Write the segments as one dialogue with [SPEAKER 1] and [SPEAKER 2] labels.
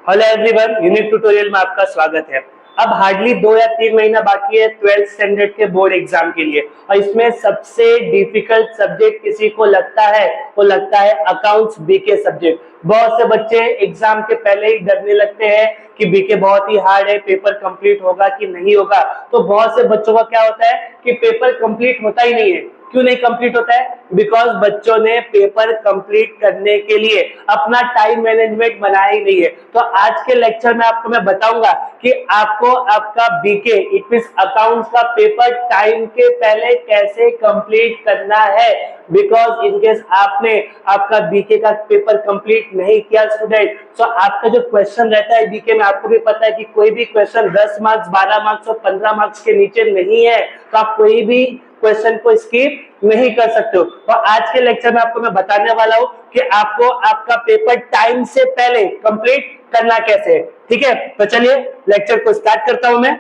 [SPEAKER 1] Hello everyone, unit tutorial में आपका स्वागत है। अब हार्डली 2 या 3 महीना बाकी है 12th स्टैंडर्ड के बोर्ड एग्जाम के लिए और इसमें सबसे डिफिकल्ट सब्जेक्ट किसी को लगता है वो लगता है अकाउंट्स बीके सब्जेक्ट। बहुत से बच्चे एग्जाम के पहले ही डरने लगते हैं कि बीके बहुत ही हार्ड है, पेपर कंप्लीट होगा कि नहीं होगा। तो बहुत से बच्चों का क्या होता है कि पेपर कंप्लीट होता ही नहीं है। क्यों नहीं कंप्लीट होता है? बिकॉज बच्चों ने पेपर कंप्लीट करने के लिए अपना टाइम मैनेजमेंट बनाया ही नहीं है। तो आज के लेक्चर में आपको मैं बताऊंगा कि आपको आपका बीके इट मींस अकाउंट्स का पेपर टाइम के पहले कैसे कंप्लीट करना है। बिकॉज इनकेस आपने आपका बीके का पेपर कंप्लीट नहीं किया स्टूडेंट, तो आपका जो क्वेश्चन रहता है बीके में, आपको भी पता है कि कोई भी क्वेश्चन 10 मार्क्स 12 मार्क्स और 15 मार्क्स के नीचे नहीं है, तो आप कोई भी क्वेश्चन को स्किप नहीं कर सकते हो। और आज के लेक्चर में आपको मैं बताने वाला हूं कि आपको आपका पेपर टाइम से पहले कंप्लीट करना कैसे है। ठीक है, तो चलिए लेक्चर को स्टार्ट करता हूं मैं।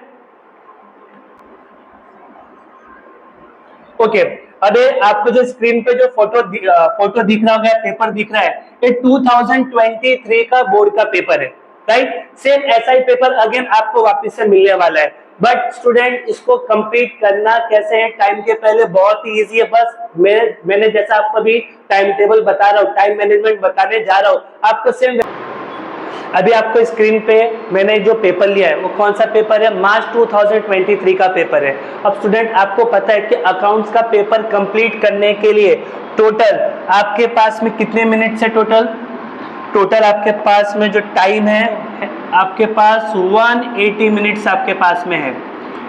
[SPEAKER 1] ओके, अबे आपको जो स्क्रीन पे जो फोटो दिख रहा होगा, पेपर दिख रहा है, ये 2023 का बोर्ड का पेपर है, राइट। सेम ऐसा ही पेपर अगेन आपको वापस से मिलने वाला है। बट स्टूडेंट इसको कंप्लीट करना कैसे है टाइम के पहले? बहुत ही इजी है। बस मैंने जैसा आपको भी टाइम टेबल बता रहा हूँ, टाइम मैनेजमेंट बताने जा रहा हूँ, आपको सेम अभी आपको स्क्रीन पे मैंने जो पेपर लिया है वो कौन सा पेपर है? मार्च 2023 का पेपर है। अब स्टूडेंट आपको पता है कि अकाउंट्स का पेपर कंप्लीट करने के लिए टोटल आपके पास में कितने मिनट्स है? टोटल आपके पास में जो टाइम है आपके पास 180 मिनट्स आपके पास में है।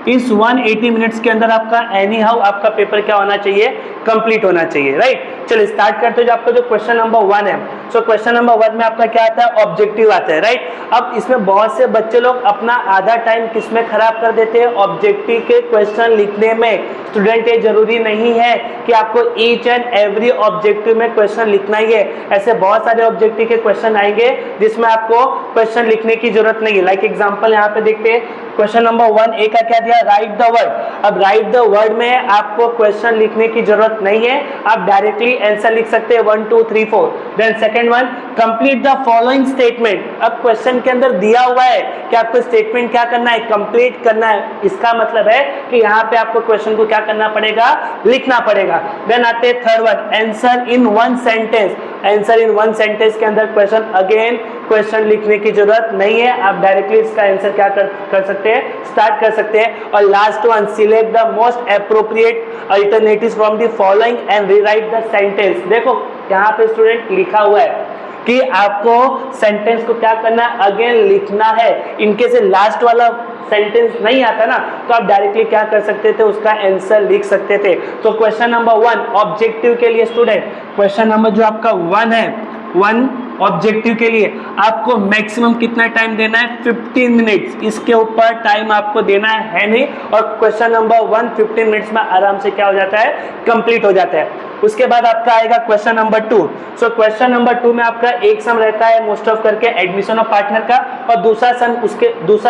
[SPEAKER 1] इस 180 मिनट्स के अंदर आपका एनी हाउ आपका पेपर क्या होना चाहिए? कंप्लीट होना चाहिए, राइट। चलिए स्टार्ट करते हैं। जो आपका जो क्वेश्चन नंबर 1 है, सो क्वेश्चन नंबर 1 में आपका क्या आता है? ऑब्जेक्टिव आता है, राइट। अब इसमें बहुत से बच्चे लोग अपना आधा टाइम किसमें खराब कर देते हैं? ऑब्जेक्टिव के क्वेश्चन लिखने में। स्टूडेंट ये जरूरी नहीं है कि आपको ईच एंड एवरी ऑब्जेक्टिव में क्वेश्चन लिखना ही है। ऐसे बहुत सारे ऑब्जेक्टिव के क्वेश्चन आएंगे जिसमें आपको क्वेश्चन लिखने की जरूरत नहीं है। लाइक एग्जांपल यहाँ पे देखते हैं, क्वेश्चन नंबर 1 ए का क्या दिया? Right the word. अब राइट द वर्ड में आपको क्वेश्चन लिखने की जरूरत नहीं है, आप डायरेक्टली आंसर लिख सकते हैं 1 2 3 4। Then second one, complete the following statement. अब क्वेश्चन के अंदर दिया हुआ है कि आपको स्टेटमेंट क्या करना है? कंप्लीट करना है। इसका मतलब है कि यहाँ पे आपको क्वेश्चन को क्या करना पड़ेगा? लिखना पड़ेगा। देन आते हैं third one, answer in one sentence. Answer in one sentence के अंदर क्वेश्चन अगेन क्वेश्चन लिखने की जरूरत नहीं है, आप डायरेक्टली इसका आंसर क्या कर सकते हैं? स्टार्ट कर सकते हैं। और last one, select the most appropriate alternatives from the following and rewrite the sentence. देखो यहाँ पे स्टूडेंट लिखा हुआ है कि आपको सेंटेंस को क्या करना है? अगेन लिखना है। इनके से लास्ट वाला सेंटेंस नहीं आता ना, तो आप डायरेक्टली क्या कर सकते थे? उसका आंसर लिख सकते थे। तो क्वेश्चन नंबर 1 ऑब्जेक्टिव के लिए स्टूडेंट, क्वेश्चन नंबर जो आपका 1 है, 1 ऑब्जेक्टिव के लिए आपको मैक्सिमम कितना टाइम देना है? 15 मिनट्स। इसके ऊपर टाइम आपको देना है नहीं। और क्वेश्चन नंबर 1 15 मिनट्स में आराम से क्या हो जाता है? कंप्लीट हो जाता है। उसके बाद आपका आएगा question number 2। So question number 2 में आपका एक सम रहता है मोस्ट ऑफ करके एडमिशन ऑफ पार्टनर का, और दूसरा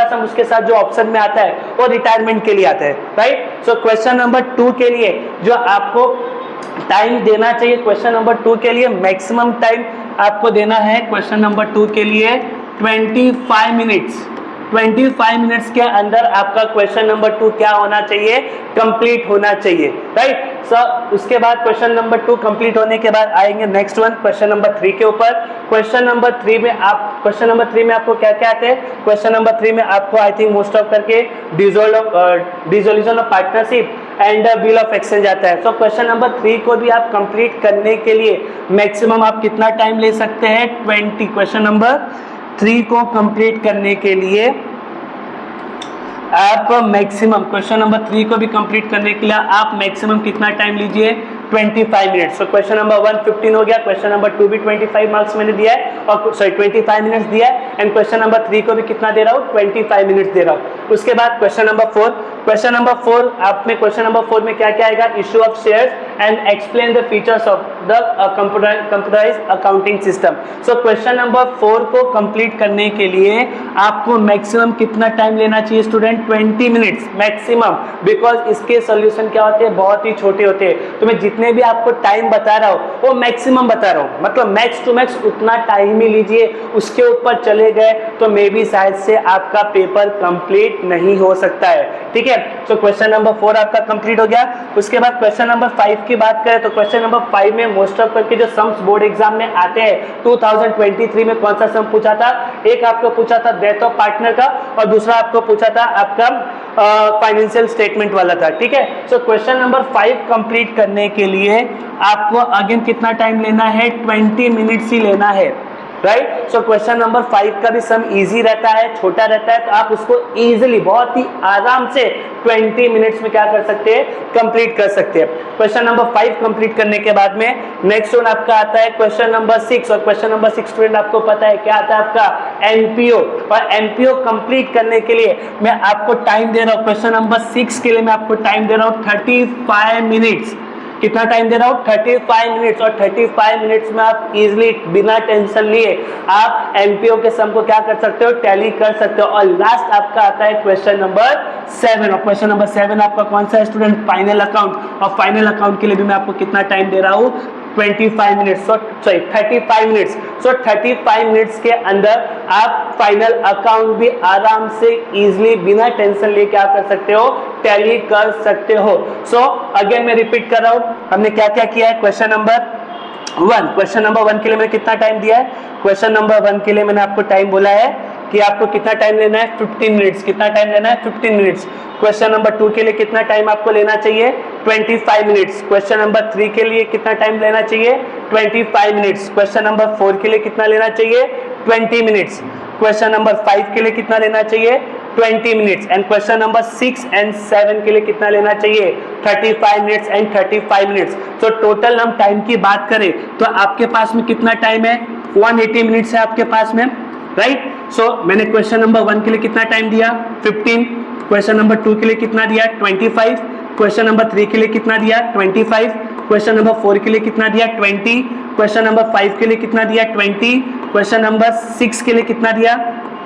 [SPEAKER 1] सम उसके साथ जो ऑप्शन में आता है वो रिटायरमेंट के लिए आता है, राइट। सो क्वेश्चन नंबर 2 के लिए जो आपको टाइम देना चाहिए, क्वेश्चन नंबर 2 के लिए मैक्सिमम टाइम आपको देना है क्वेश्चन नंबर 2 के लिए 25 मिनट्स। 25 मिनट्स के अंदर आपका क्वेश्चन नंबर 2 क्या होना चाहिए? कंप्लीट होना चाहिए, राइट। उसके बाद क्वेश्चन नंबर 2 कंप्लीट होने के बाद आएंगे नेक्स्ट वन क्वेश्चन नंबर 3 के ऊपर। क्वेश्चन नंबर 3 में आपको क्या क्या आते हैं? क्वेश्चन नंबर 3 में आपको आई थिंक मोस्ट ऑफ करके dissolution of partnership and bill of exchange आता है। सो क्वेश्चन नंबर 3 को भी आप कंप्लीट करने के लिए मैक्सिमम आप कितना टाइम ले सकते हैं? 20। क्वेश्चन नंबर 3 को कंप्लीट करने के लिए आप मैक्सिमम, क्वेश्चन नंबर 3 को भी कंप्लीट करने के लिए आप मैक्सिमम कितना टाइम लीजिए? 25 मिनट्स। सो क्वेश्चन नंबर 1 15 हो गया, क्वेश्चन नंबर 2 भी 25 मार्क्स मैंने दिया है, और सॉरी 25 मिनट्स दिया है। एंड क्वेश्चन नंबर 3 को भी कितना दे रहा हूँ? 25 मिनट्स दे रहा हूँ। उसके बाद क्वेश्चन नंबर 4, क्वेश्चन नंबर 4 आप में क्वेश्चन नंबर 4 में क्या क्या आएगा? Issue of shares and explain the features of the computerised accounting system. So question number 4 को कंप्लीट करने के लिए आपको मैक्सिमम कितना टाइम लेना चाहिए स्टूडेंट? 20 मिनट्स मैक्सिमम, बिकॉज इसके सॉल्यूशन क्या होते हैं, बहुत ही छोटे होते हैं। तो मैं जितने भी आपको टाइम बता रहा हूँ वो मैक्सिमम बता रहा हूँ, मतलब मैक्स टू मैक्स उतना टाइम ही लीजिए, उसके ऊपर चले गए तो मे बी शायद से आपका पेपर कंप्लीट नहीं हो सकता है। ठीक है, तो क्वेश्चन नंबर 4 आपका कंप्लीट हो गया। उसके बाद क्वेश्चन नंबर 5 की बात करें तो क्वेश्चन नंबर 5 में मोस्ट ऑफ करके जो सम्स बोर्ड एग्जाम में आते हैं 2023 में कौन सा सम पूछा था? एक आपको पूछा था डेथ ऑफ पार्टनर का और दूसरा आपको पूछा था आपका फाइनेंशियल स्टेटमेंट वाला था। ठीक है, सो क्वेश्चन नंबर 5 कंप्लीट करने के लिए आपको अगेन कितना टाइम लेना है? 20 मिनट्स ही लेना है, राइट। सो क्वेश्चन नंबर 5 का भी सम इजी रहता है, छोटा रहता है, तो आप उसको इजीली बहुत ही आराम से 20 मिनट्स में क्या कर सकते हैं? कंप्लीट कर सकते हैं। क्वेश्चन नंबर 5 कंप्लीट करने के बाद में नेक्स्ट वन आपका आता है क्वेश्चन नंबर 6, और क्वेश्चन नंबर 6 स्टूडेंट आपको पता है क्या आता है आपका? एनपीओ। और एनपीओ कंप्लीट करने के लिए मैं आपको टाइम दे रहा हूँ, क्वेश्चन नंबर 6 के लिए मैं आपको टाइम दे रहा हूँ 35 मिनट्स। कितना टाइम दे रहा हूं? 35 मिनट्स। और 35 मिनट्स में आप इजीली बिना टेंशन लिए आप एमपीओ के सम को क्या कर सकते हो? टैली कर सकते हो। और लास्ट आपका आता है क्वेश्चन नंबर 7, और क्वेश्चन नंबर 7 आपका कौन सा है स्टूडेंट? Final account. और फाइनल अकाउंट के लिए भी मैं आपको कितना टाइम दे रहा हूं? 25 मिनट्स, सॉरी 35 मिनट्स। सो 35 मिनट्स के अंदर आप फाइनल अकाउंट भी आराम से इजीली बिना टेंशन लिए क्या कर सकते हो? टैली कर सकते हो। सो अगेन मैं रिपीट कर रहा हूं, हमने क्या क्या किया है। क्वेश्चन नंबर 1, क्वेश्चन नंबर 1 के लिए मैंने कितना टाइम दिया है? क्वेश्चन नंबर 1 के लिए मैंने आपको टाइम बोला है कि आपको कितना टाइम लेना है? 15 मिनट्स। कितना टाइम लेना है? 15 मिनट्स। क्वेश्चन नंबर 2 के लिए कितना टाइम आपको लेना चाहिए? 25 मिनट्स। क्वेश्चन नंबर 3 के लिए कितना टाइम लेना चाहिए? 25 मिनट्स। क्वेश्चन नंबर 4 के लिए कितना लेना चाहिए? 20 मिनट्स। क्वेश्चन नंबर 5 के लिए कितना लेना चाहिए? 20 minutes. And question number 6 and 7 के लिए कितना लेना चाहिए? 35 मिनट्स एंड 35 मिनट्स। तो टोटल हम टाइम की बात करें तो आपके पास में कितना टाइम है? 180 मिनट्स है आपके पास में, राइट। सो मैंने क्वेश्चन नंबर 1 के लिए कितना टाइम दिया? 15। क्वेश्चन नंबर 2 के लिए कितना दिया? 25। क्वेश्चन नंबर 3 के लिए कितना दिया? 25। क्वेश्चन नंबर 4 के लिए कितना दिया? 20। क्वेश्चन नंबर 5 के लिए कितना दिया? 20। क्वेश्चन नंबर 6 के लिए कितना दिया?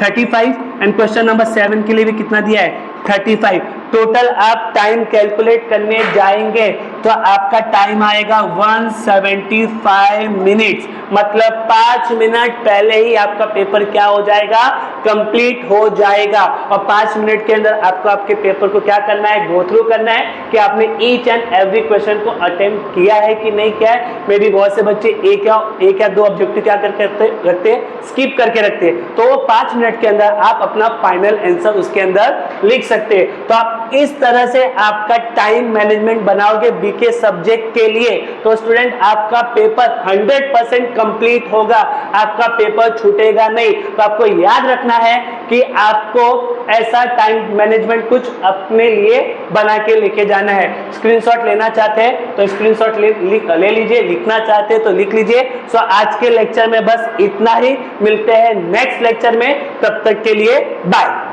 [SPEAKER 1] 35। एंड क्वेश्चन नंबर 7 के लिए भी कितना दिया है? 35। टोटल आप टाइम कैलकुलेट करने जाएंगे तो आपका टाइम आएगा 175 मिनट्स, मतलब 5 मिनट पहले ही आपका पेपर क्या हो जाएगा? कंप्लीट हो जाएगा। और 5 मिनट के अंदर आपको आपके पेपर को क्या करना है? गो थ्रू करना है कि आपने ईच एंड एवरी क्वेश्चन को अटेम्प्ट किया है कि नहीं किया है। मे बी बहुत से बच्चे एक या दो ऑब्जेक्टिव क्या करके रखते हैं? स्किप करके रखते हैं। तो वो 5 मिनट के अंदर आप अपना फाइनल आंसर उसके अंदर लिख सकते हैं। तो आप इस तरह से आपका टाइम मैनेजमेंट बनाओगे बीके सब्जेक्ट के लिए तो स्टूडेंट आपका पेपर 100% कंप्लीट होगा, आपका पेपर छूटेगा नहीं। तो आपको याद रखना है कि आपको ऐसा टाइम मैनेजमेंट कुछ अपने लिए बना के लेके जाना है। स्क्रीनशॉट लेना चाहते हैं तो स्क्रीनशॉट ले लीजिए, लिखना चाहते हैं तो लिख लीजिए। सो आज के लेक्चर में बस इतना ही, मिलते हैं नेक्स्ट लेक्चर में, तब तक के लिए बाय।